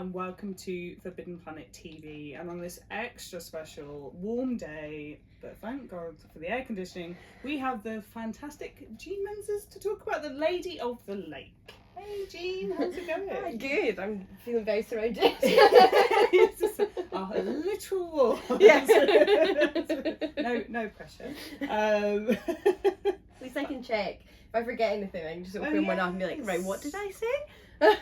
and welcome to Forbidden Planet TV. And on this extra special warm day, but thank God for the air conditioning, we have the fantastic Jean Menzies to talk about the Lady of the Lake. Hey Jean, how's it going? Hi, good. I'm feeling very surrounded. It's just a literal war. Yeah. No pressure. At least I can check. If I forget anything, I can just open one up and be like, right, what did I say?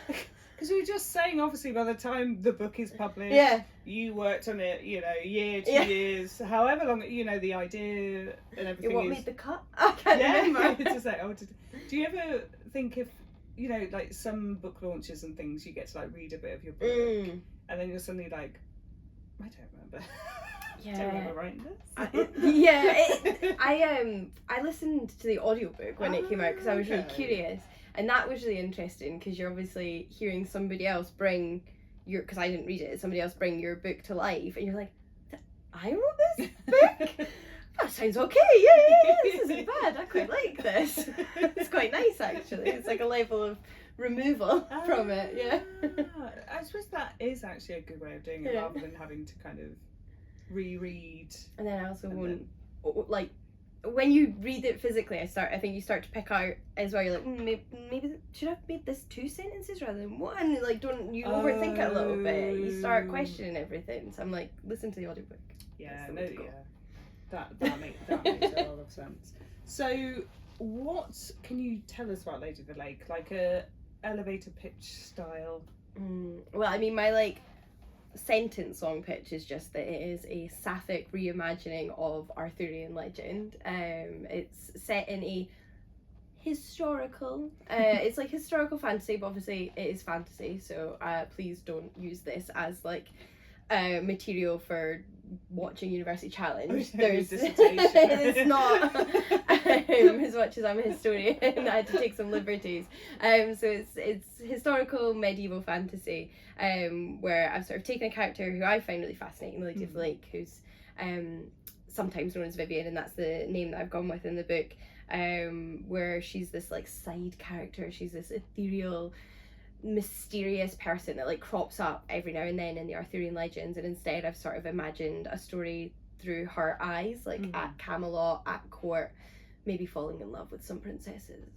Because we were just saying, obviously, by the time the book is published, you worked on it, year, 2 years, however long, the idea and everything. What made the cut? I can't remember. It's just like, do you ever think if, like some book launches and things, you get to like read a bit of your book, and then you're suddenly like, I don't remember. Yeah. Do you remember writing this? I listened to the audiobook when it came out because I was really curious. And that was really interesting because you're obviously hearing somebody else bring because I didn't read it, somebody else bring your book to life, and you're like, I wrote this book? That sounds okay, yeah, this isn't bad, I quite like this. It's quite nice actually, it's like a level of removal from it, yeah. I suppose that is actually a good way of doing it, rather than having to kind of reread. And then I also won't, like, when you read it physically, I think you start to pick out as well. You're like, maybe should I have made this 2 sentences rather than 1? Like, don't you overthink it a little bit? You start questioning everything. So I'm like, listen to the audiobook. Yeah, that makes a lot of sense. So, what can you tell us about Lady of the Lake? Like a elevator pitch style? Well, I mean, my sentence long pitch is just that it is a sapphic reimagining of Arthurian legend. It's set in a historical it's like historical fantasy, but obviously it is fantasy, so please don't use this as material for watching University Challenge. There's it's not as much as I'm a historian, I had to take some liberties. So it's historical medieval fantasy, where I've sort of taken a character who I find really fascinating, the Lady of the Lake, who's sometimes known as Viviane, and that's the name that I've gone with in the book, where she's this side character. She's this ethereal, mysterious person that crops up every now and then in the Arthurian legends, and instead I've sort of imagined a story through her eyes, at Camelot, at court, maybe falling in love with some princesses.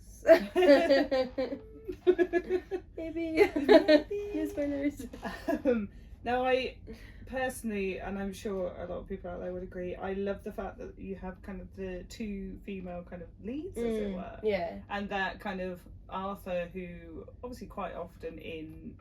maybe. No spoilers. Now, I personally, and I'm sure a lot of people out there would agree, I love the fact that you have kind of the 2 female kind of leads, as it were. Yeah. And that kind of Arthur, who obviously quite often in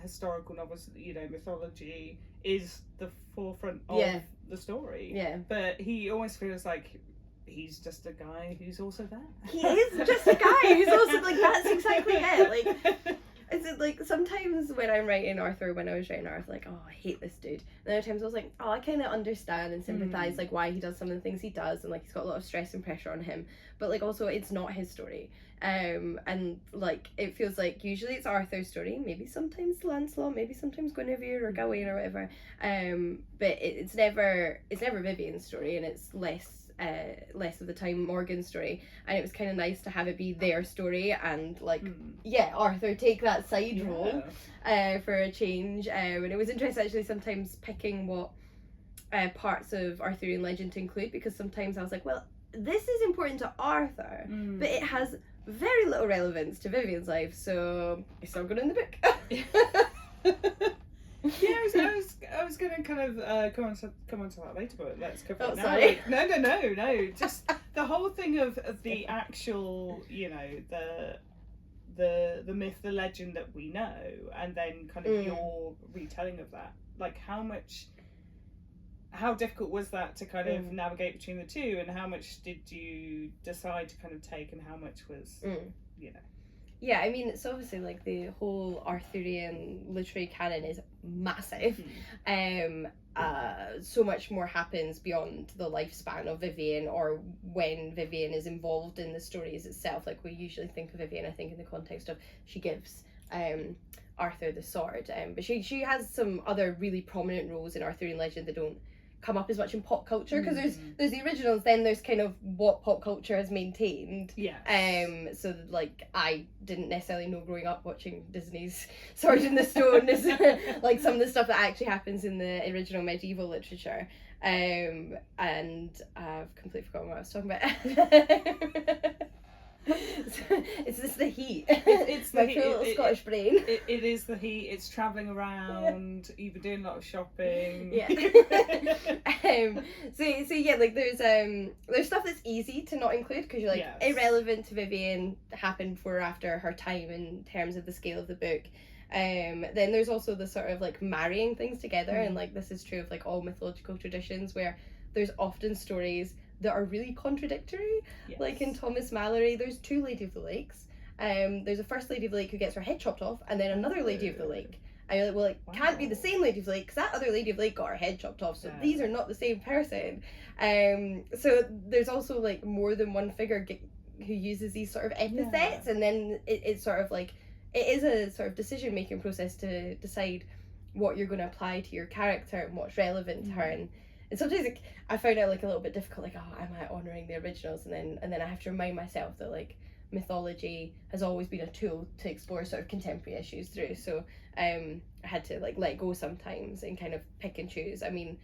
historical novels, mythology, is the forefront of the story. Yeah. But he always feels like he's just a guy who's also there. He is just a guy who's also that's exactly it. It's sometimes when I'm writing Arthur, when I was writing Arthur, oh, I hate this dude. And other times I was like, oh, I kind of understand and sympathise, why he does some of the things he does, and he's got a lot of stress and pressure on him. But also, it's not his story. And it feels like usually it's Arthur's story, maybe sometimes Lancelot, maybe sometimes Guinevere or Gawain or whatever. But it's never Viviane's story, and it's less of the time Morgan's story, and it was kind of nice to have it be their story, and Arthur take that side role for a change, and it was interesting actually sometimes picking what parts of Arthurian legend to include, because sometimes I was like, well, this is important to Arthur, but it has very little relevance to Viviane's life, so it's not good in the book. Yeah, I was going to kind of come on to that later, but let's cover it now. Sorry. No. Just the whole thing of the actual, the myth, the legend that we know, and then kind of your retelling of that. How difficult was that to kind of navigate between the two, and how much did you decide to kind of take, and how much was, Yeah, I mean, it's obviously the whole Arthurian literary canon is massive. So much more happens beyond the lifespan of Viviane, or when Viviane is involved in the stories itself. We usually think of Viviane, I think, in the context of she gives Arthur the sword. But she has some other really prominent roles in Arthurian legend that don't come up as much in pop culture, because there's the originals, then there's kind of what pop culture has maintained. So like I didn't necessarily know growing up watching Disney's Sword in the Stone is like some of the stuff that actually happens in the original medieval literature. And I've completely forgotten what I was talking about. It's just the heat. It's my poor little Scottish brain. It is the heat. It's travelling around. You've been doing a lot of shopping. So yeah, like there's stuff that's easy to not include, because you're like, irrelevant to Viviane, happened before or after her time in terms of the scale of the book. Then there's also the sort of like marrying things together, and like this is true of like all mythological traditions, where there's often stories that are really contradictory. Like in Thomas Malory, there's two Lady of the Lakes. There's a first Lady of the Lake who gets her head chopped off, and then another Lady of the Lake. And you're like, well, it can't be the same Lady of the Lake, because that other Lady of the Lake got her head chopped off, so these are not the same person. So there's also like more than one figure who uses these sort of epithets, and then it's sort of like, it is a sort of decision making process to decide what you're going to apply to your character and what's relevant to her. And sometimes like, I found it like a little bit difficult, like, oh, am I honouring the originals? And then I have to remind myself that like mythology has always been a tool to explore sort of contemporary issues through. So I had to like let go sometimes and kind of pick and choose. I mean,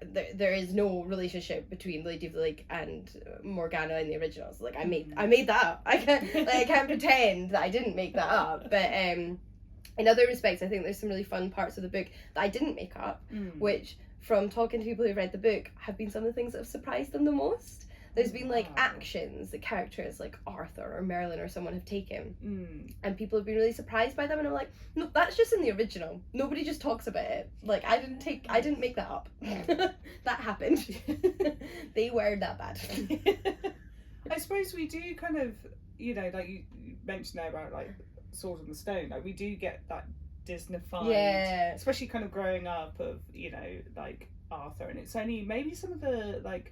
there is no relationship between Lady of the Lake and Morgana in the originals. Like I made that up. I can't pretend that I didn't make that up. But in other respects, I think there's some really fun parts of the book that I didn't make up, which, from talking to people who've read the book, have been some of the things that have surprised them the most. There's been like actions that characters like Arthur or Merlin or someone have taken, and people have been really surprised by them, and I'm like, no, that's just in the original. Nobody just talks about it. Like I didn't make that up. That happened. They were that bad. I suppose we do kind of, you know, like you mentioned there about like Sword in the Stone, like we do get that Disney-fied, especially kind of growing up of, you know, like Arthur, and it's only maybe some of the like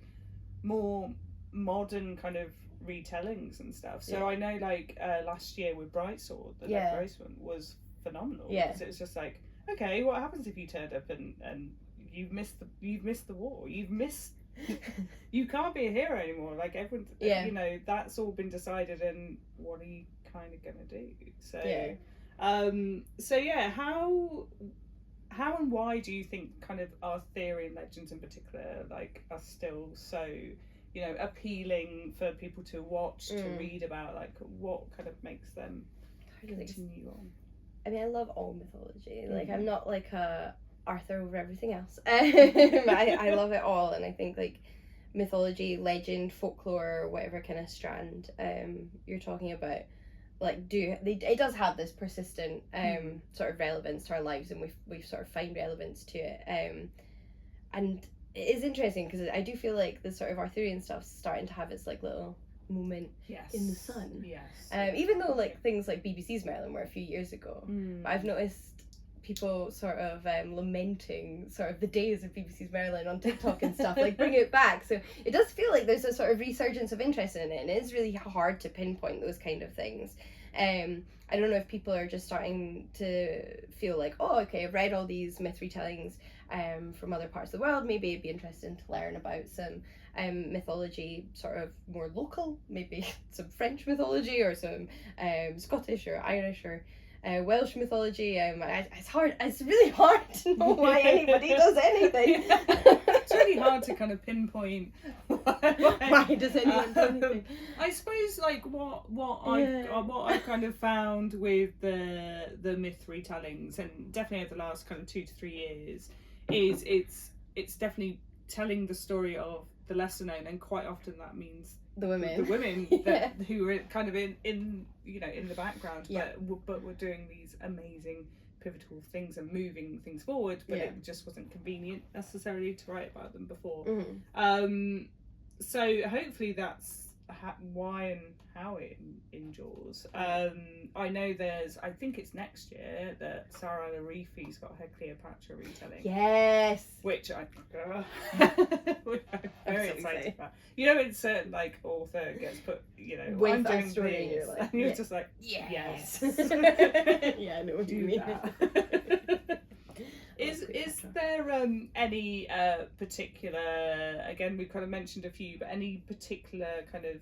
more modern kind of retellings and stuff. So I know like last year with Bright Sword, the Ned Grace one was phenomenal. Because it's just like, okay, what happens if you turned up and you've missed the war, you can't be a hero anymore, like everyone, you know, that's all been decided, and what are you kind of gonna do? So how and why do you think kind of Arthurian legends in particular like are still so, you know, appealing for people to watch, to read about? Like what kind of makes them continue on? I mean, I love all mythology. Like I'm not like a Arthur over everything else. I love it all, and I think like mythology, legend, folklore, whatever kind of strand you're talking about, like it does have this persistent sort of relevance to our lives, and we sort of find relevance to it, and it is interesting because I do feel like the sort of Arthurian stuff's starting to have its like little moment in the sun. Even though like things like BBC's Merlin were a few years ago, I've noticed people sort of lamenting sort of the days of BBC's Merlin on TikTok and stuff, like bring it back. So it does feel like there's a sort of resurgence of interest in it, and it is really hard to pinpoint those kind of things. I don't know if people are just starting to feel like, oh, okay, I've read all these myth retellings from other parts of the world, maybe it'd be interesting to learn about some mythology sort of more local, maybe some French mythology or some Scottish or Irish or Welsh mythology. It's really hard to know why anybody does anything. It's really hard to kind of pinpoint why does anyone do anything. I suppose like what I kind of found with the myth retellings, and definitely over the last kind of 2 to 3 years, is it's definitely telling the story of the lesser known, and quite often that means the women that who are kind of in you know, in the background, but we're doing these amazing pivotal things and moving things forward, but it just wasn't convenient necessarily to write about them before. So hopefully that's why and how it endures. I know I think it's next year that Sarah Larifi's got her Cleopatra retelling. Yes. Which I'm very excited about. You know, when certain like author gets put, you know, with I'm that doing story, this, you're like, and you're just like, yes. Yeah, I know what you mean. Is there any particular, again we kind of mentioned a few, but any particular kind of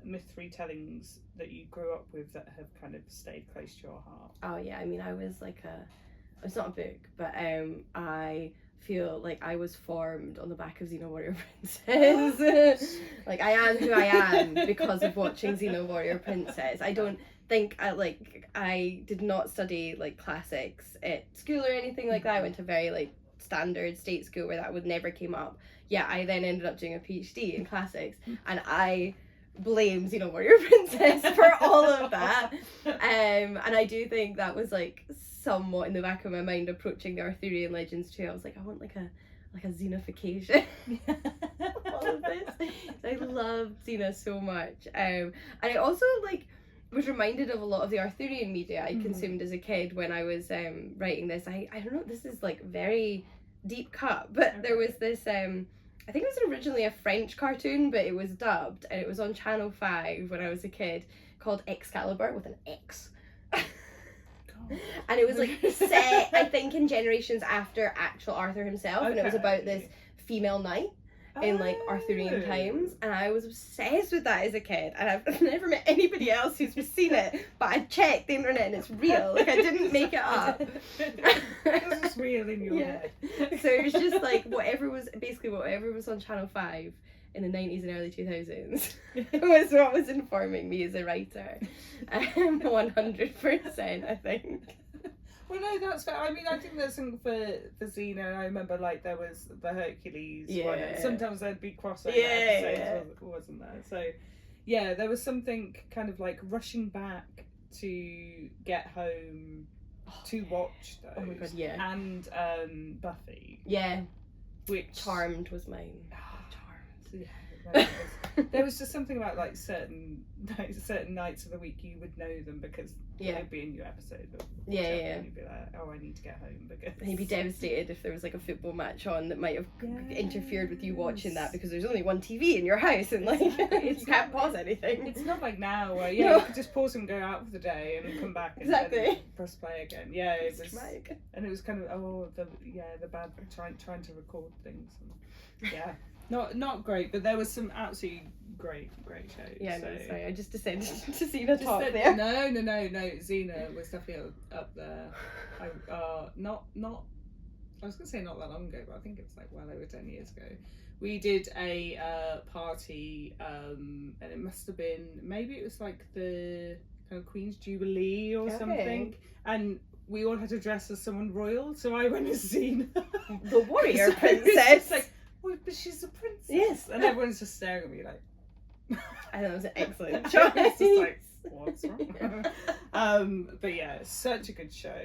myth retellings that you grew up with that have kind of stayed close to your heart? Oh yeah, I mean I was like it's not a book, but I feel like I was formed on the back of Xena Warrior Princess. Like I am who I am because of watching Xena Warrior Princess. I don't think I did not study like classics at school or anything like that. I went to very like standard state school where that would never came up. Yeah, I then ended up doing a PhD in classics, and I blame Xena Warrior Princess for all of that. And I do think that was like somewhat in the back of my mind approaching the Arthurian legends too. I was like, I want like a Xenification all of this. I loved Xena so much. And I also like was reminded of a lot of the Arthurian media I consumed as a kid when I was writing this. I don't know, this is like very deep cut, but there was this I think it was originally a French cartoon, but it was dubbed, and it was on Channel 5 when I was a kid, called Excalibur with an X. And it was like set, I think, in generations after actual Arthur himself, and it was about this female knight in like Arthurian times, and I was obsessed with that as a kid, and I've never met anybody else who's seen it, but I checked the internet and it's real. Like I didn't make it up. It's real in your head. So it was just like whatever was on Channel 5 in the 90s and early 2000s was what was informing me as a writer. 100%, I think. Well, no, that's fair. I mean, I think there's something for Xena. I remember, like, there was the Hercules one, and sometimes there'd be crossover episodes, wasn't there? So, yeah, there was something kind of like rushing back to get home to watch those. Oh my god, yeah. And Buffy. Yeah. Which... Charmed was mine. Charmed. Yeah. There was just something about like certain nights of the week you would know them because they'd be a new episode. And you'd be like, oh, I need to get home because. And you'd be devastated if there was like a football match on that might have interfered with you watching that because there's only one TV in your house and like you can't pause anything. It's not like now where you could just pause and go out for the day and come back and then press play again. Yeah, it was dramatic. And it was kind of the bad trying to record things. And, Not great, but there was some absolutely great shows. Yeah, no, sorry, I just descended to Xena talk there. No, Xena was definitely up there. I was going to say not that long ago, but I think it was like well over 10 years ago. We did a party, and it must have been, maybe it was like the kind of Queen's Jubilee or something, and we all had to dress as someone royal, so I went as Xena. The warrior princess. But she's a princess. Yes. And everyone's just staring at me like... I thought it was an excellent choice. It's just like, what's wrong? But yeah, such a good show.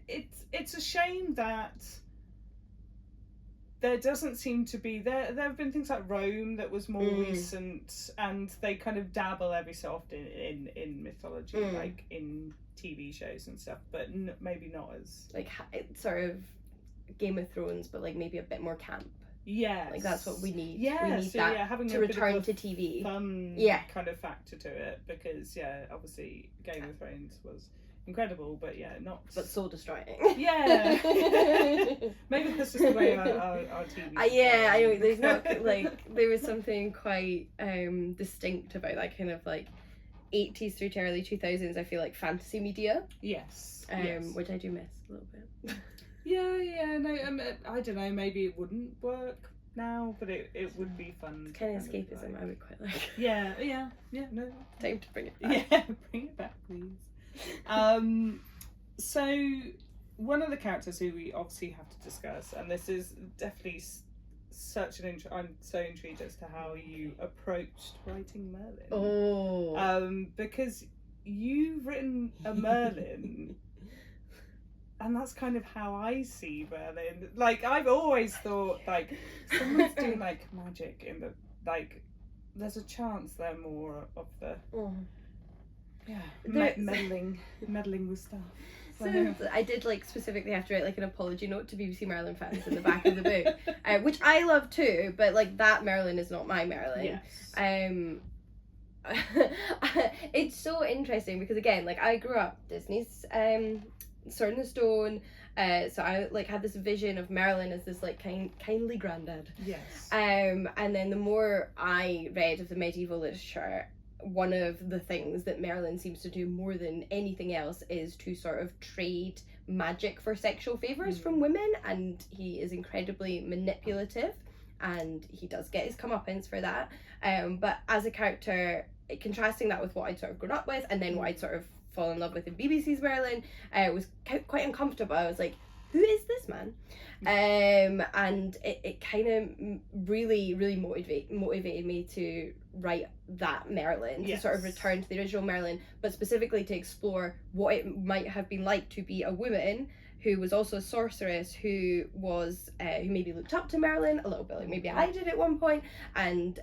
It's a shame that there doesn't seem to be... There have been things like Rome that was more recent, and they kind of dabble every so often in mythology, like in TV shows and stuff, but maybe not as... Like, sort of Game of Thrones, but like maybe a bit more camp. Yes. Like that's what we need. Yeah, we need that having to return to TV. Fun kind of factor to it because obviously Game of Thrones was incredible, but not. But soul destroying. Yeah. Maybe that's just the way our TV. I know. There's not like there was something quite distinct about that kind of like 80s through to early 2000s. I feel like fantasy media. Yes. Which I do miss a little bit. Yeah, no, I don't know, maybe it wouldn't work now, but it would be fun. It's kind of escapism, like... I would quite like. Yeah, no. Time to bring it back. Yeah, bring it back, please. So, one of the characters who we obviously have to discuss, and this is definitely such an I'm so intrigued as to how you approached writing Merlin. Oh. Because you've written a Merlin... And that's kind of how I see Merlin. Like, I've always thought, like, someone's doing, like, magic in the, like, there's a chance they're more of the, meddling with stuff. So I did, like, specifically have to write, like, an apology note to BBC Merlin fans in the back of the book, which I love too, but, like, that Merlin is not my Merlin. Yes. It's so interesting because, again, like, I grew up Disney's Sword in the Stone. So I like had this vision of Merlin as this like kindly granddad. Yes. And then the more I read of the medieval literature, one of the things that Merlin seems to do more than anything else is to sort of trade magic for sexual favours from women, and he is incredibly manipulative, and he does get his comeuppance for that. But as a character, contrasting that with what I'd sort of grown up with, and then what I'd sort of fall in love with in BBC's Merlin, was quite uncomfortable. I was like, who is this man? And it kind of really motivated me to write that Merlin, to sort of return to the original Merlin, but specifically to explore what it might have been like to be a woman who was also a sorceress, who was who maybe looked up to Merlin a little bit, like maybe I did at one point, and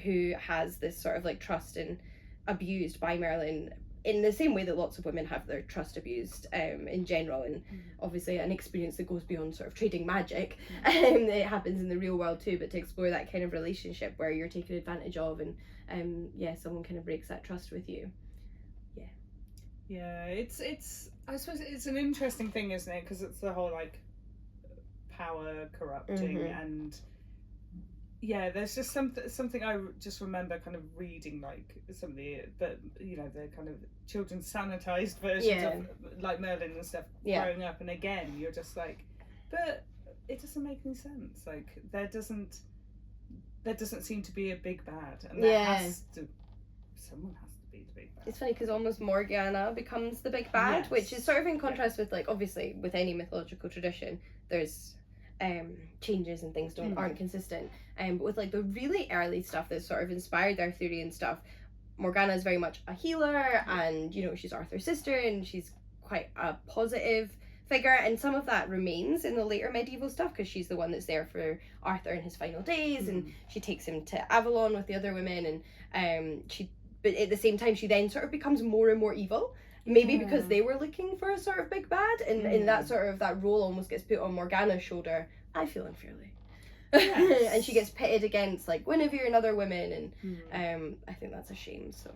who has this sort of like trust and abused by Merlin in the same way that lots of women have their trust abused in general, and obviously an experience that goes beyond sort of trading magic. It happens in the real world too, but to explore that kind of relationship where you're taken advantage of, and someone kind of breaks that trust with you. It's I suppose it's an interesting thing, isn't it, because it's the whole like power corrupting, and there's just something I just remember kind of reading, like some of the the kind of children's sanitized versions of like Merlin and stuff growing up, and again you're just like, but it doesn't make any sense. Like there doesn't seem to be a big bad, and someone has to be the big bad. It's funny because almost Morgana becomes the big bad, which is sort of in contrast with, like, obviously with any mythological tradition there's changes and things aren't consistent, but with like the really early stuff that sort of inspired the Arthurian stuff, Morgana is very much a healer, and she's Arthur's sister, and she's quite a positive figure, and some of that remains in the later medieval stuff because she's the one that's there for Arthur in his final days, and she takes him to Avalon with the other women, and but at the same time she then sort of becomes more and more evil, maybe because they were looking for a sort of big bad, and in that sort of that role almost gets put on Morgana's shoulder, I feel unfairly. And she gets pitted against like Guinevere and other women, and I think that's a shame. So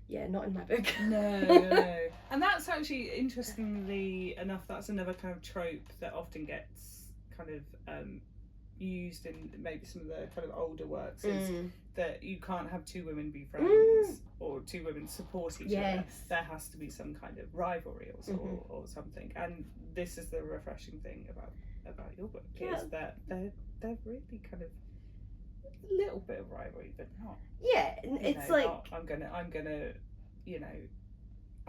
not in my book. No. And that's actually, interestingly enough, that's another kind of trope that often gets kind of used in maybe some of the kind of older works, is that you can't have two women be friends or two women support each other. There has to be some kind of rivalry or something. And this is the refreshing thing about your book, is that they're really kind of a little bit of rivalry, but not. It's like I'm gonna I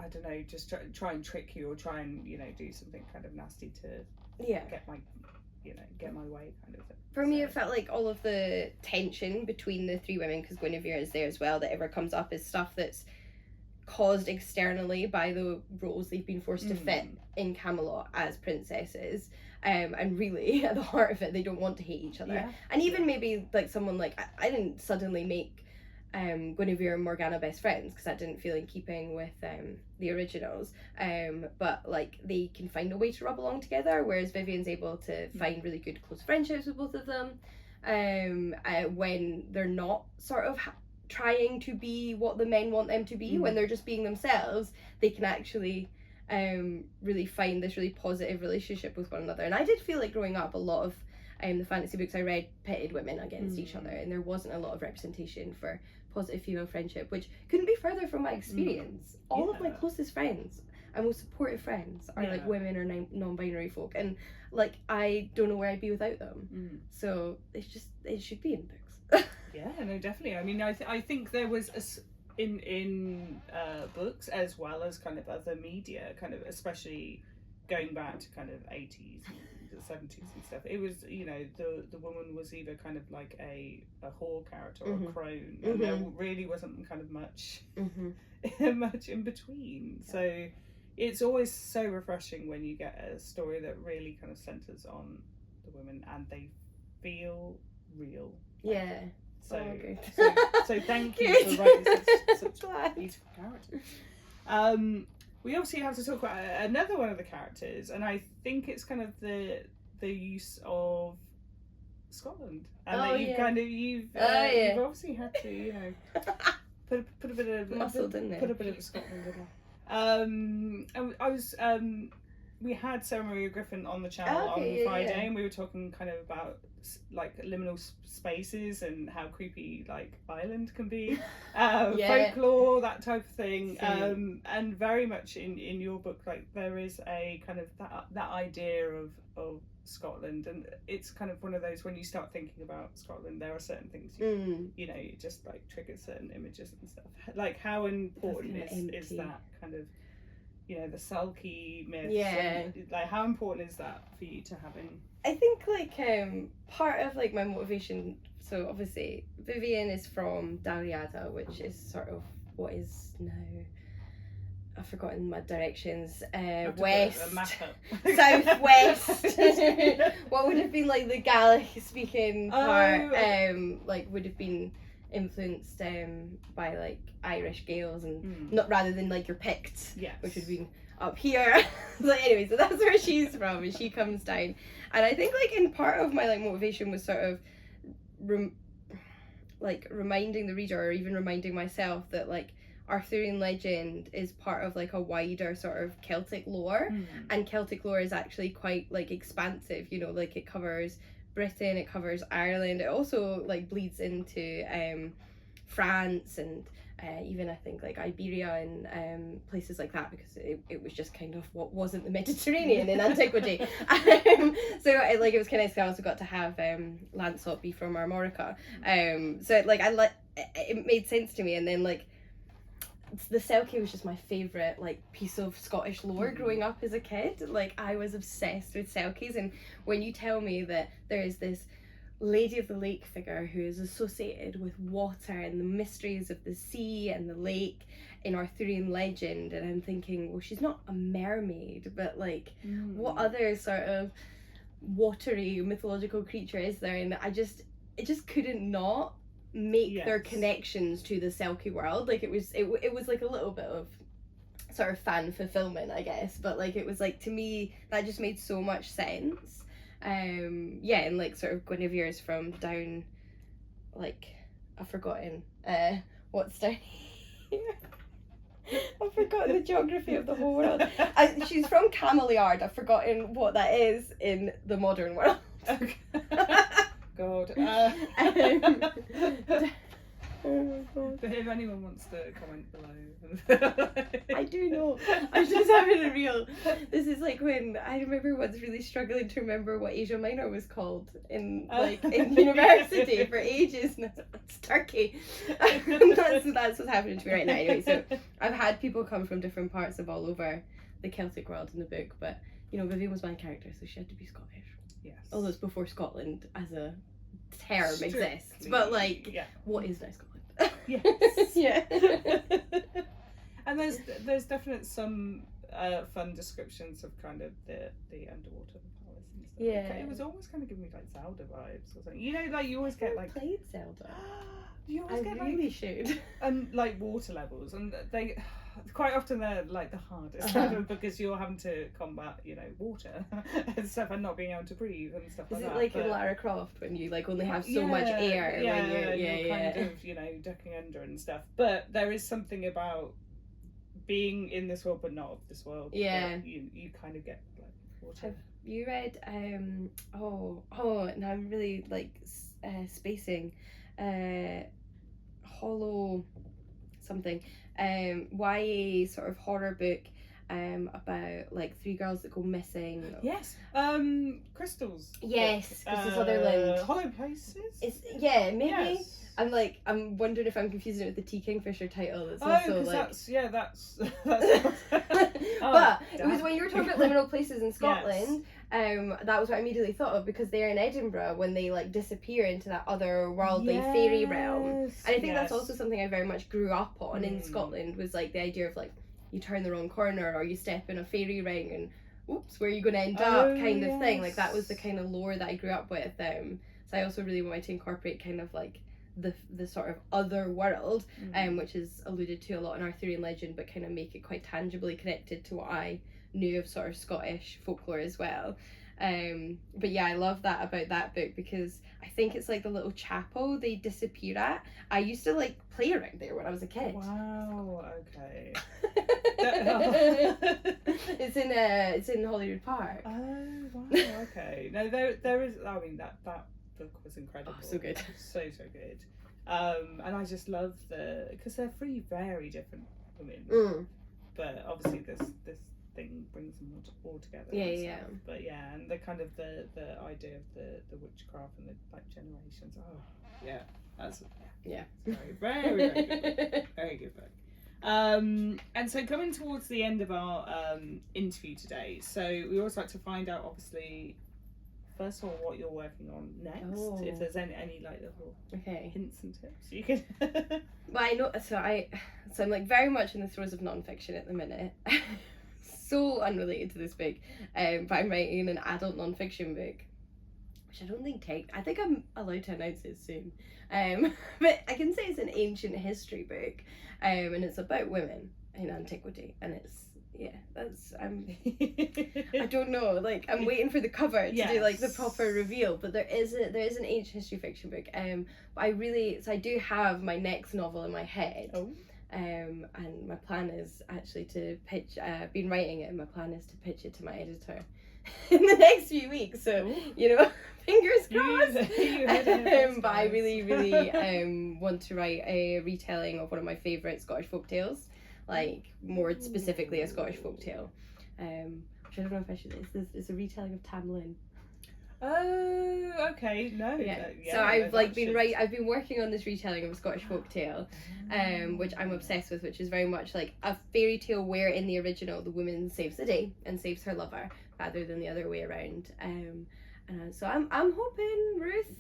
don't know, just try and trick you, or try and do something kind of nasty to get my way, kind of thing. For me, it felt like all of the tension between the three women, because Guinevere is there as well, that ever comes up is stuff that's caused externally by the roles they've been forced to fit in Camelot as princesses, and really at the heart of it they don't want to hate each other, and even maybe like someone like I didn't suddenly make Guinevere and Morgana best friends because that didn't feel in keeping with the originals, but like they can find a way to rub along together, whereas Viviane's able to find really good close friendships with both of them, when they're not sort of trying to be what the men want them to be. When they're just being themselves, they can actually really find this really positive relationship with one another. And I did feel like growing up, a lot of the fantasy books I read pitted women against each other, and there wasn't a lot of representation for positive female friendship, which couldn't be further from my experience. All of my closest friends and most supportive friends are like women or non-binary folk, and like I don't know where I'd be without them. So it should be in books. No, definitely. I mean, I think there was in books as well as kind of other media, kind of especially going back to kind of 80s and the 70s and stuff, it was, the woman was either kind of like a whore character or a crone, and there really wasn't kind of much much in between. So it's always so refreshing when you get a story that really kind of centers on the women and they feel real. So thank you for writing such beautiful characters. We obviously have to talk about another one of the characters, and I think it's kind of the use of Scotland, and you've obviously had to put a bit of muscle, didn't it? Put a bit of Scotland in I was we had Sarah Maria Griffin on the channel on Friday, and we were talking kind of about like liminal spaces and how creepy like Ireland can be, folklore, that type of thing. And very much in your book, like there is a kind of that idea of Scotland, and it's kind of one of those, when you start thinking about Scotland, there are certain things you know, it just like triggers certain images and stuff. Like how important is that kind of, you know, the Selkie myths? Like how important is that for you to have in? I think like part of like my motivation, so obviously Viviane is from Dalriada, which is sort of what is now, I've forgotten my directions, west, southwest, what would have been like the Gaelic speaking part, like would have been influenced by like Irish Gaels, and not rather than like your Picts, which would have been up here. So anyway, so that's where she's from, and she comes down, and I think like in part of my like motivation was sort of reminding the reader, or even reminding myself, that like Arthurian legend is part of like a wider sort of Celtic lore, and Celtic lore is actually quite like expansive, you know, like it covers Britain, it covers Ireland, it also like bleeds into France, and even I think like Iberia and places like that, because it was just kind of what wasn't the Mediterranean in antiquity. So it was kind of nice. I also got to have Lancelot be from Armorica, so like it made sense to me. And then like the Selkie was just my favourite like piece of Scottish lore growing up as a kid. Like I was obsessed with Selkies, and when you tell me that there is this Lady of the Lake figure who is associated with water and the mysteries of the sea and the lake in Arthurian legend, and I'm thinking, well, she's not a mermaid, but like what other sort of watery mythological creature is there? And it just couldn't not make their connections to the Selkie world. Like it was like a little bit of sort of fan fulfillment, I guess, but like it was like, to me that just made so much sense. And like sort of Guinevere's from down, like I've forgotten what's down here. I've forgotten the geography of the whole world. She's from Camelot. I've forgotten what that is in the modern world. Okay. God. Oh my God. But if anyone wants to comment below. I do know. I'm just having a real. This is like when I remember once really struggling to remember what Asia Minor was called in university for ages. And it's Turkey. That's what's happening to me right now. Anyway, so I've had people come from different parts of all over the Celtic world in the book, but you know, Viviane was my character, so she had to be Scottish. Yes. Although it's before Scotland as a term exists, but like, what is now Scotland? Yes. Yeah. And there's definite some fun descriptions of kind of the underwater palace and stuff. Yeah. It was almost kind of giving me like Zelda vibes or something. You know, like you always get like played Zelda. You always get really like should. And like water levels, and they quite often they're like the hardest level, because you're having to combat, you know, water and stuff, and not being able to breathe and stuff like that. Is it like in Lara Croft when you like only have so much air when you're kind of, you know, ducking under and stuff? But there is something about being in this world but not of this world. Yeah. You kind of get like water. Have you read now I'm really like spacing Hollow something YA sort of horror book about like 3 girls that go missing. Yes. Crystals. Yes, Crystal Sutherland. Hollow Places? Maybe. Yes. I'm wondering if I'm confusing it with the T. Kingfisher title. That's also like that's but it was when you were talking about liminal places in Scotland. Yes. That was what I immediately thought of, because they're in Edinburgh when they like disappear into that otherworldly fairy realm. And I think that's also something I very much grew up on in Scotland, was like the idea of like you turn the wrong corner or you step in a fairy ring and oops, where are you going to end up kind of thing. Like that was the kind of lore that I grew up with. So I also really wanted to incorporate kind of like the sort of other world, which is alluded to a lot in Arthurian legend, but kind of make it quite tangibly connected to what I knew of sort of Scottish folklore as well. But yeah, I love that about that book, because I think it's like the little chapel they disappear at. I used to like play around there when I was a kid. Wow, okay. It's in Hollywood Park. Oh wow, okay. No, there is. I mean, that book was incredible. Oh, so good. So good. And I just love because they're three very different women. But obviously this thing brings them all together. Yeah. But yeah, and the kind of the idea of the witchcraft and the like generations. Oh yeah, that's very very good book. Very good book. And so coming towards the end of our interview today, so we always like to find out, obviously, first of all, what you're working on next. If there's any like little hints and tips you can. Well, I know. So I'm like very much in the throes of non-fiction at the minute. So unrelated to this book, but I'm writing an adult non-fiction book, which I don't think I think I'm allowed to announce it soon. But I can say it's an ancient history book, and it's about women in antiquity, and it's I don't know, like I'm waiting for the cover to do like the proper reveal, but there is an ancient history fiction book, but I do have my next novel in my head. And my plan is actually to pitch. I've been writing it, and my plan is to pitch it to my editor in the next few weeks. So fingers crossed. But I really want to write a retelling of one of my favourite Scottish folktales, like more specifically a Scottish folktale. Which I don't know if I should. It's a retelling of Tamlin. Oh, okay. No. So I've been working on this retelling of a Scottish folktale, which I'm obsessed with, which is very much like a fairy tale where in the original the woman saves the day and saves her lover rather than the other way around. So I'm hoping Ruth.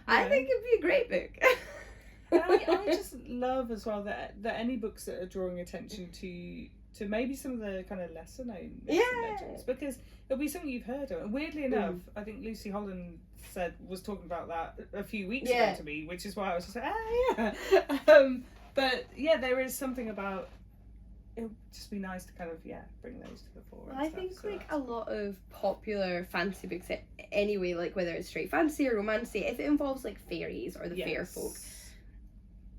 I think it'd be a great book. I just love as well that any books that are drawing attention to maybe some of the kind of lesser known legends, because it'll be something you've heard of. And weirdly enough, I think Lucy Holland was talking about that a few weeks ago to me, which is why I was just like, but yeah, there is something about it would just be nice to kind of bring those to the fore. I think like a lot of popular fantasy books anyway, like whether it's straight fantasy or romancy, if it involves like fairies or the fair folk,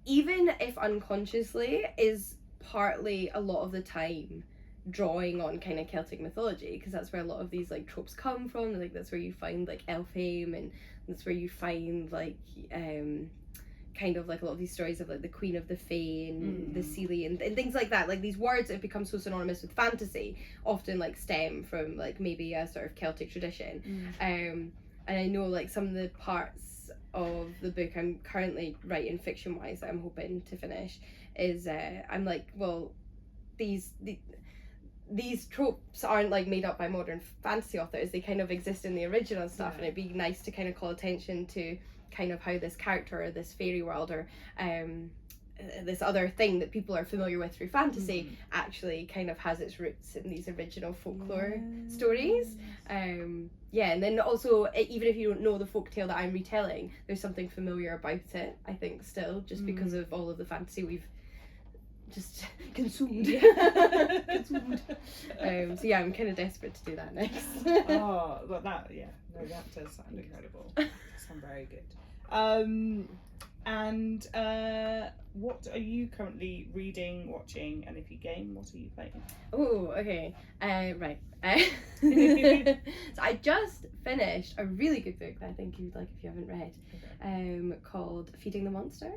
even if unconsciously, is partly a lot of the time drawing on kind of Celtic mythology, because that's where a lot of these like tropes come from. Like that's where you find like Elfhame, and that's where you find like kind of like a lot of these stories of like the Queen of the Fae and the Seelie and things like that. Like these words that have become so synonymous with fantasy often like stem from like maybe a sort of Celtic tradition. And I know like some of the parts of the book I'm currently writing fiction wise that I'm hoping to finish is I'm like, well, these tropes aren't like made up by modern fantasy authors. They kind of exist in the original stuff, and it'd be nice to kind of call attention to kind of how this character or this fairy world or this other thing that people are familiar with through fantasy actually kind of has its roots in these original folklore stories. And then also, even if you don't know the folktale that I'm retelling, there's something familiar about it, I think, still, just because of all of the fantasy we've just consumed. So yeah, I'm kind of desperate to do that next. Oh, well, that does sound incredible. That does sound very good. And what are you currently reading, watching, and if you game, what are you playing? Oh, okay. Right. So I just finished a really good book that I think you'd like if you haven't read, called Feeding the Monster.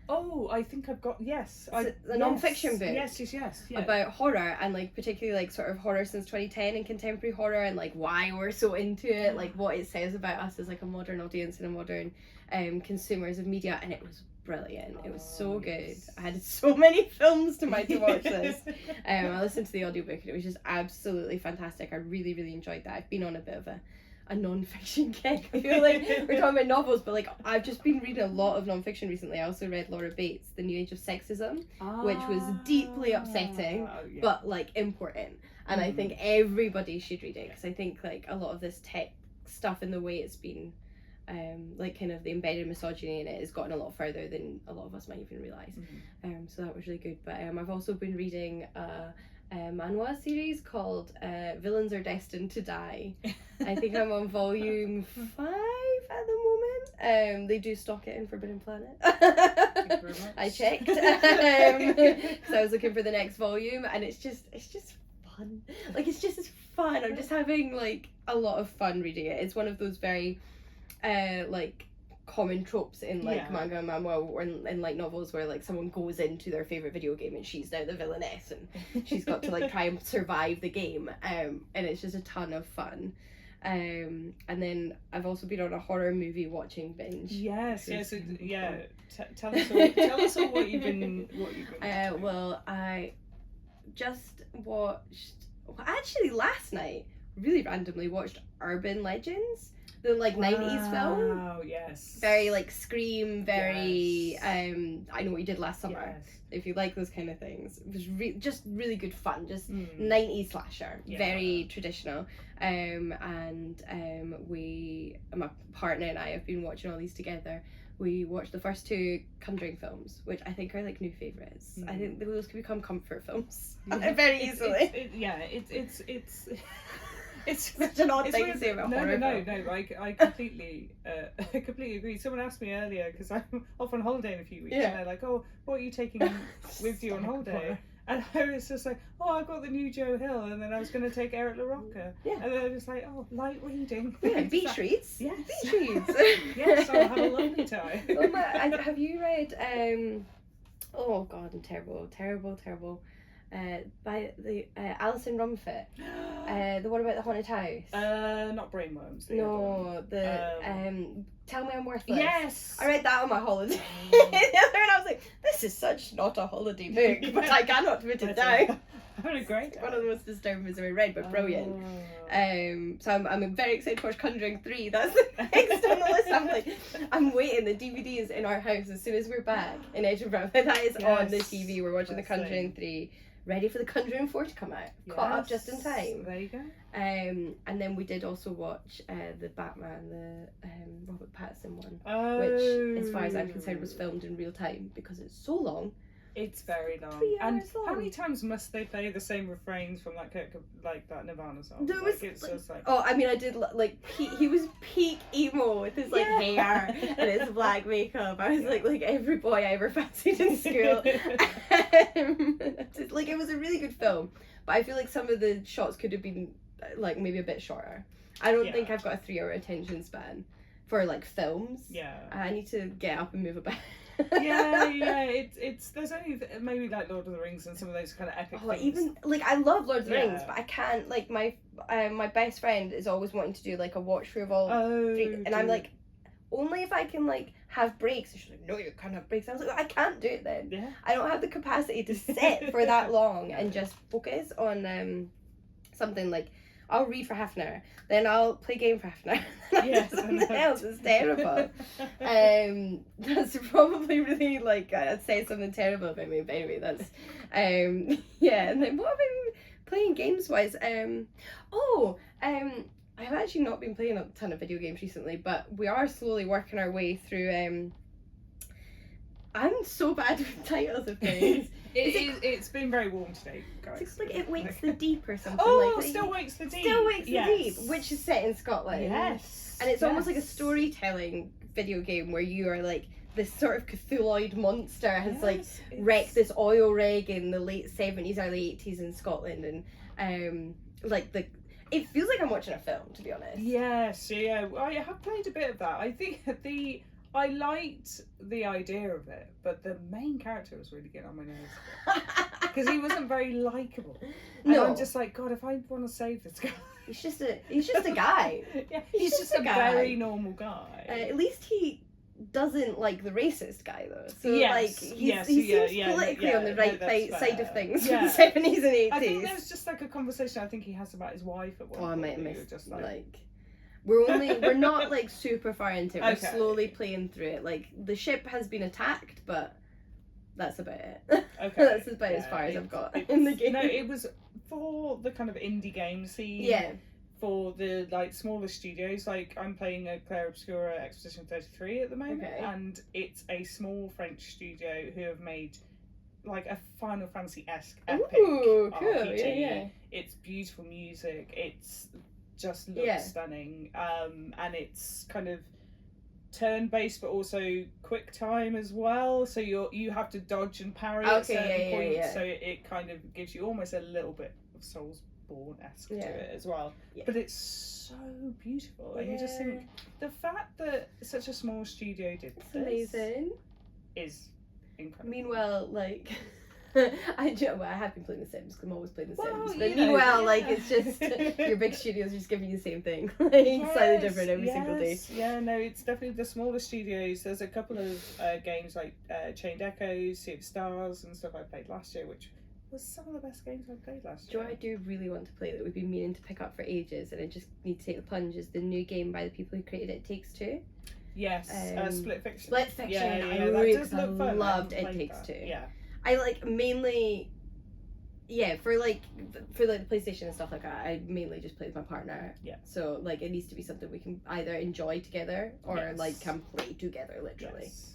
Oh, I think I've got, yes. It's a non-fiction book. Yes. Yeah. About horror, and like particularly like sort of horror since 2010 and contemporary horror, and like why we're so into it, like what it says about us as like a modern audience and a modern consumers of media. And it was brilliant. It was so good. I had so many films to watch this. I listened to the audiobook and it was just absolutely fantastic. I really, really enjoyed that. I've been on a bit of a non-fiction kick. I feel like we're talking about novels, but like I've just been reading a lot of non-fiction recently. I also read Laura Bates' The New Age of Sexism, which was deeply upsetting, but like important. And I think everybody should read it, because I think like a lot of this tech stuff and the way it's been like kind of the embedded misogyny in it has gotten a lot further than a lot of us might even realise. So that was really good. But I've also been reading manhwa series called Villains Are Destined to Die. I think I'm on volume 5 at the moment. They do stock it in Forbidden Planet. I checked because I was looking for the next volume, and it's just fun. Like, it's just fun. I'm just having like a lot of fun reading it. It's one of those very like common tropes in like manga and manhwa or in like novels where like someone goes into their favorite video game and she's now the villainess and she's got to like try and survive the game, and it's just a ton of fun. And then I've also been on a horror movie watching binge. Yes. Tell us all what you've been well, I just watched, actually last night, really randomly watched Urban Legends, the like 90s film. Oh yes. Very like Scream, very I Know What You Did Last Summer. Yes. If you like those kind of things, it was just really good fun. Just 90s slasher, very traditional. My partner and I have been watching all these together. We watched the first 2 Conjuring films, which I think are like new favourites. I think those can become comfort films very easily. It's such an odd thing to say about horror. No. I completely agree. Someone asked me earlier, because I'm off on holiday in a few weeks, and they're like, "Oh, what are you taking with you on holiday?" And I was just like, "Oh, I got the new Joe Hill," and then I was going to take Eric LaRocca. Yeah. And then I was just like, "Oh, light reading." Yeah, beach reads. Yes. Beach reads. Yes, I'll have a lovely time. Have you read? Oh God, I'm terrible. By the Alison Rumfitt, the one about the haunted house. Not Brainworms. Tell Me I'm Worthless. Yes, I read that on my holiday. The other, and I was like, this is such not a holiday book, but I cannot put it down. Having a great time. One of the most disturbing books I read, but brilliant. So I'm very excited to watch Conjuring 3. That's the next on the list. I'm waiting. The DVD is in our house as soon as we're back in Edinburgh. That is on the TV. We're watching the Conjuring 3. Ready for the Conjuring 4 to come out. Yes. Caught up just in time. There you go. And then we did also watch the Batman, the Robert Pattinson one, which, as far as I'm concerned, was filmed in real time because it's so long. It's very long. 3 hours long. How many times must they play the same refrains from that Nirvana song? There was, I did he was peak emo with his hair and his black makeup. I was like every boy I ever fancied in school. It was a really good film, but I feel like some of the shots could have been maybe a bit shorter. I don't think I've got a 3-hour attention span for films. Yeah, I need to get up and move about. It's there's only maybe Lord of the Rings and some of those kind of epic things. Even I love Lord of the Rings, but I can't my best friend is always wanting to do a watch through of all 3, and I'm like, only if I can have breaks. And she's like, no, you can't have breaks. I was like, I can't do it then. Yeah. I don't have the capacity to sit for that long and just focus on something I'll read for half an hour, then I'll play a game for half an hour. Yes, something else is terrible. That's probably really I'd say something terrible about me, but anyway, that's and then what have I been playing games wise? I've actually not been playing a ton of video games recently, but we are slowly working our way through I'm so bad with titles of things. It's been very warm today, guys. It's It Wakes the Deep or something. Still Wakes the Deep. Still Wakes the Deep, which is set in Scotland. Yes. And it's almost like a storytelling video game where you are this sort of Cthulhuid monster has wrecked this oil rig in the late 70s, early 80s in Scotland, and it feels like I'm watching a film, to be honest. Yes, yeah. Well, I have played a bit of that. I think I liked the idea of it, but the main character was really getting on my nerves because he wasn't very likable. No, I'm just God, if I want to save this guy, he's just a guy. Yeah, he's just a very normal guy. At least he doesn't like the racist guy though. So he seems politically on the right side of things in the 70s and 80s. I think there's just a conversation I think he has about his wife at one point. I might have missed just we're not super far into it. We're slowly playing through it. The ship has been attacked, but that's about it. Okay. That's about as far as I've got in the game. No, it was for the kind of indie game scene. Yeah. For the smaller studios, I'm playing a Claire Obscura Expedition 33 at the moment, and it's a small French studio who have made like a Final Fantasy-esque epic Ooh, cool. RPG. Yeah. It's beautiful music. It's just looks stunning. And it's kind of turn-based, but also quick time as well. So you have to dodge and parry at certain points. So it kind of gives you almost a little bit of Soulsborne-esque to it as well. Yeah. But it's so beautiful, and you just think the fact that such a small studio did this amazing is incredible. Meanwhile, like I have been playing The Sims because I'm always playing The Sims. But meanwhile, like it's just your big studios are just giving you the same thing, like slightly different every single day. Yeah, no, it's definitely the smaller studios. There's a couple of games like Chained Echoes, Sea of Stars, and stuff I played last year, which was some of the best games I played last year. Do I do really want to play that we've been meaning to pick up for ages, and I just need to take the plunge? Is the new game by the people who created It Takes Two? Yes, Split Fiction. Split Fiction. Yeah, I really loved It Takes Two. Yeah. I like mainly, for the PlayStation and stuff like that, I mainly just play with my partner. Yeah. So like it needs to be something we can either enjoy together or like can play together, literally. Yes.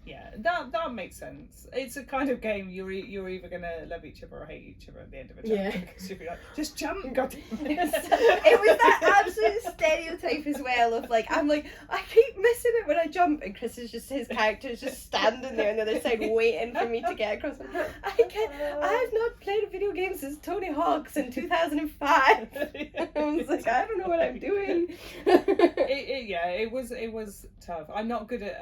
Yeah, that makes sense. It's a kind of game you're either gonna love each other or hate each other at the end of a chapter. Because you'll be like, just jump, God. It was that absolute stereotype as well of like, I'm like, I keep missing it when I jump, and Chris is just, his character is just standing there on the other side waiting for me to get across. I have not played a video game since Tony Hawk's in 2005. I was like, I don't know what I'm doing. It was tough. I'm not good at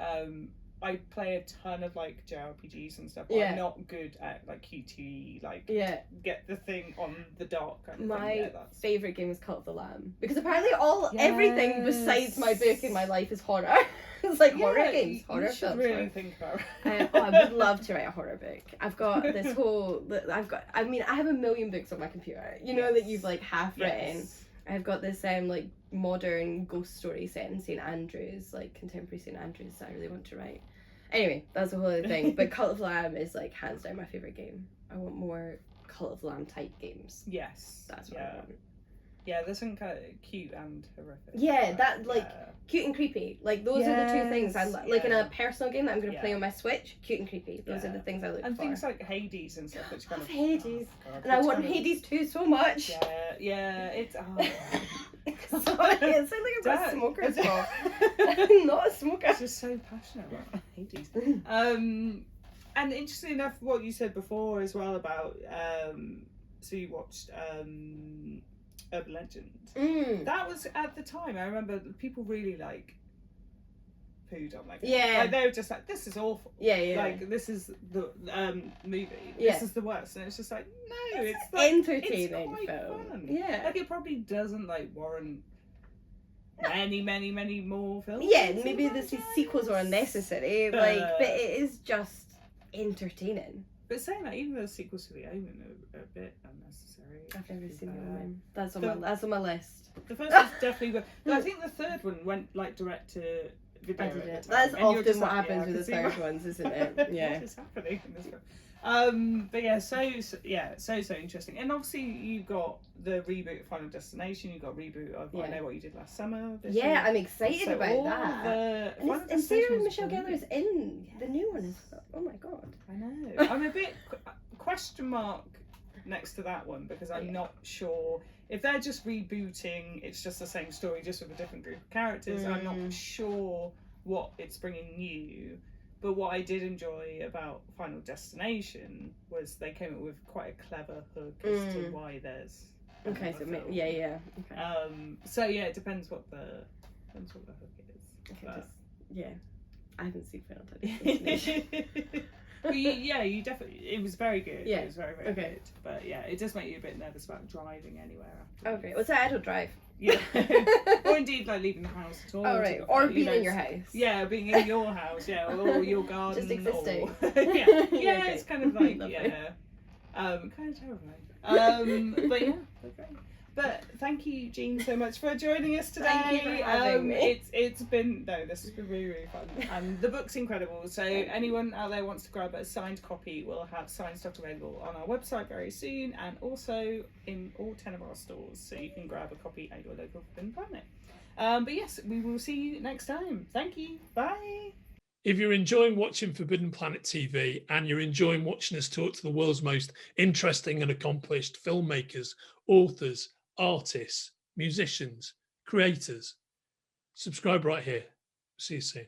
I play a ton of like JRPGs and stuff, but I'm not good at like QTE, like get the thing on the dot kind of thing. Favourite game is Cult of the Lamb, because apparently everything besides my book in my life is horror. It's like horror games, horror films. You should really think about it. I would love to write a horror book. I've got this whole, I have a million books on my computer, that you've like half written. I've got this like modern ghost story set in St. Andrews, like contemporary St. Andrews, that I really want to write. Anyway, that's a whole other thing. But Cult of the Lamb is like hands down my favourite game. I want more Cult of the Lamb type games. Yes. That's what I want. Yeah, there's some kind of cute and horrific. Yeah, that cute and creepy. Like those are the two things I like in a personal game that I'm going to play on my Switch. Cute and creepy. Those are the things I look for. And things like Hades and stuff, which kind of Hades. And I want Hades 2 so much. Yeah, it's Sorry, it sounds like I'm a smoker's cough. I'm not a smoker. I'm just so passionate about Hades. And interestingly enough, what you said before as well about so you watched Urban Legend. That was at the time. I remember people really like pooed on that game. Yeah. Like they were just like, this is awful. Yeah. Like this is the movie. This is the worst. And it's just like, no, it's like, entertaining it's quite film. Fun. Yeah. Like it probably doesn't like warrant many more films. Yeah, maybe the sequels are unnecessary. But it is just entertaining. But saying that, even the sequels to The Omen are a bit unnecessary. I've never seen The Omen. That's on my list. The first one's definitely good. I think the third one went like direct to video. That's often what happens with the third ones, isn't it? Yeah. What is happening in this film? But yeah, so interesting. And obviously you got the reboot of Final Destination. You got a reboot of I Know What You Did Last Summer. Yeah, I'm excited about that. And Sarah Michelle Gellar's in the new one. Oh my god. I know. I'm a bit question mark next to that one because I'm not sure if they're just rebooting. It's just the same story, just with a different group of characters. I'm not sure what it's bringing new. But what I did enjoy about Final Destination was they came up with quite a clever hook as to why there's. Okay, so Okay. So yeah, it depends what the hook is. Okay, I haven't seen Final Destination. But you definitely. It was very good. Yeah. It was very good. But yeah, it does make you a bit nervous about driving anywhere after. Okay, well, so I don't drive. Yeah. Or indeed, like leaving the house at all. Oh, right. Or being in your house. Yeah, being in your house. Yeah, or your garden. Just existing. Yeah, it's kind of like kind of terrifying. But yeah, okay. But thank you, Jean, so much for joining us today. Thank you for having me. This has been really, really fun. And the book's incredible. So anyone out there wants to grab a signed copy, we'll have signed stock available on our website very soon and also in all 10 of our stores. So you can grab a copy at your local Forbidden Planet. But yes, we will see you next time. Thank you. Bye. If you're enjoying watching Forbidden Planet TV and you're enjoying watching us talk to the world's most interesting and accomplished filmmakers, authors, artists, musicians, creators, subscribe right here. See you soon.